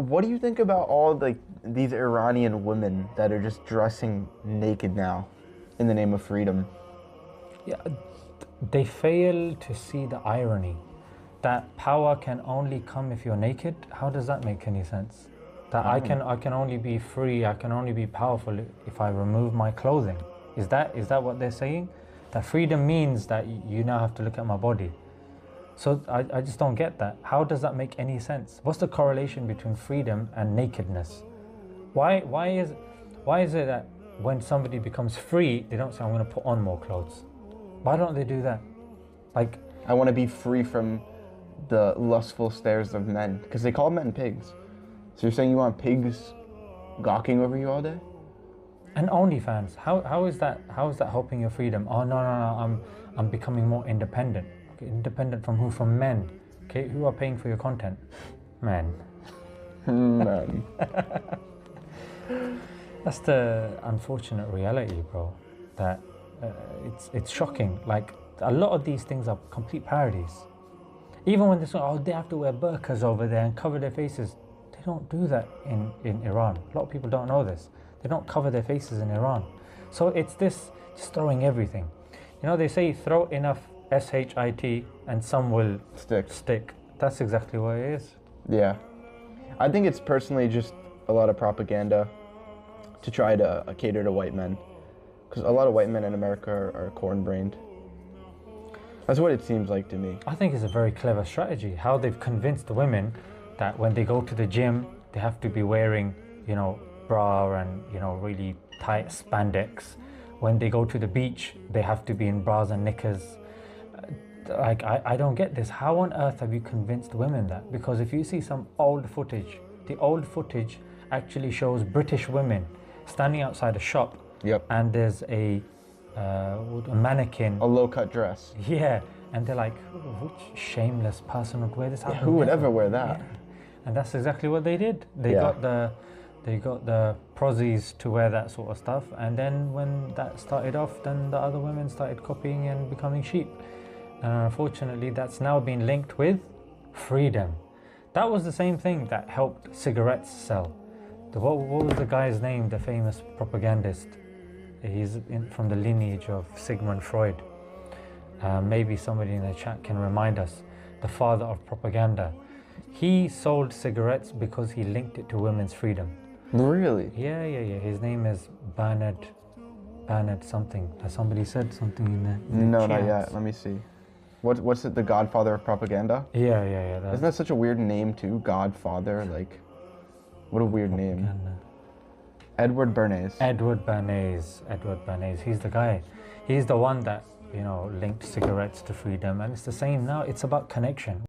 What do you think about all like these Iranian women that are just dressing naked now in the name of freedom? Yeah, they fail to see the irony that power can only come if you're naked. How does that make any sense? That I I don't can know. I can only be free, I can only be powerful if I remove my clothing. Is that what they're saying? That freedom means that you now have to look at my body. So I just don't get that. How does that make any sense? What's the correlation between freedom and nakedness? Why is it that when somebody becomes free, they don't say I'm going to put on more clothes? Why don't they do that? Like, I want to be free from the lustful stares of men because they call men pigs. So you're saying you want pigs gawking over you all day? and OnlyFans, how is that helping your freedom? Oh no, I'm becoming more independent. Okay, independent from who? From men. Okay, who are paying for your content? Men. Man. That's the unfortunate reality, bro. That it's shocking. Like a lot of these things are complete parodies. Even when they say, oh, they have to wear burqas over there and cover their faces, they don't do that in Iran. A lot of people don't know this. They don't cover their faces in Iran. So it's this just throwing everything. You know, they say throw enough shit and some will Sticks. stick. That's exactly what it is. Yeah. I think it's personally just a lot of propaganda to try to cater to white men. Because a lot of white men in America are corn-brained. That's what it seems like to me. I think it's a very clever strategy. How they've convinced the women that when they go to the gym, they have to be wearing, bra and, really tight spandex. When they go to the beach, they have to be in bras and knickers. I don't get this. How on earth have you convinced women that? Because if you see some old footage, the old footage actually shows British women standing outside a shop. Yep. And there's a mannequin. A low-cut dress. Yeah, and they're like, which shameless person would wear this? Yeah, who would ever wear that? Yeah. And that's exactly what they did. They Yeah. got the prozzies to wear that sort of stuff, and then when that started off, then the other women started copying and becoming sheep. And unfortunately, that's now been linked with freedom. That was the same thing that helped cigarettes sell. What was the guy's name, the famous propagandist? He's from the lineage of Sigmund Freud. Maybe somebody in the chat can remind us. The father of propaganda. He sold cigarettes because he linked it to women's freedom. Really? Yeah. His name is Bernard something. Has somebody said something in the No, not chats? yet. Let me see. What's it? The Godfather of propaganda? Yeah. Isn't that such a weird name too? Godfather, like, what a weird name. Edward Bernays. Edward Bernays. He's the guy. He's the one that linked cigarettes to freedom, and it's the same now. It's about connection.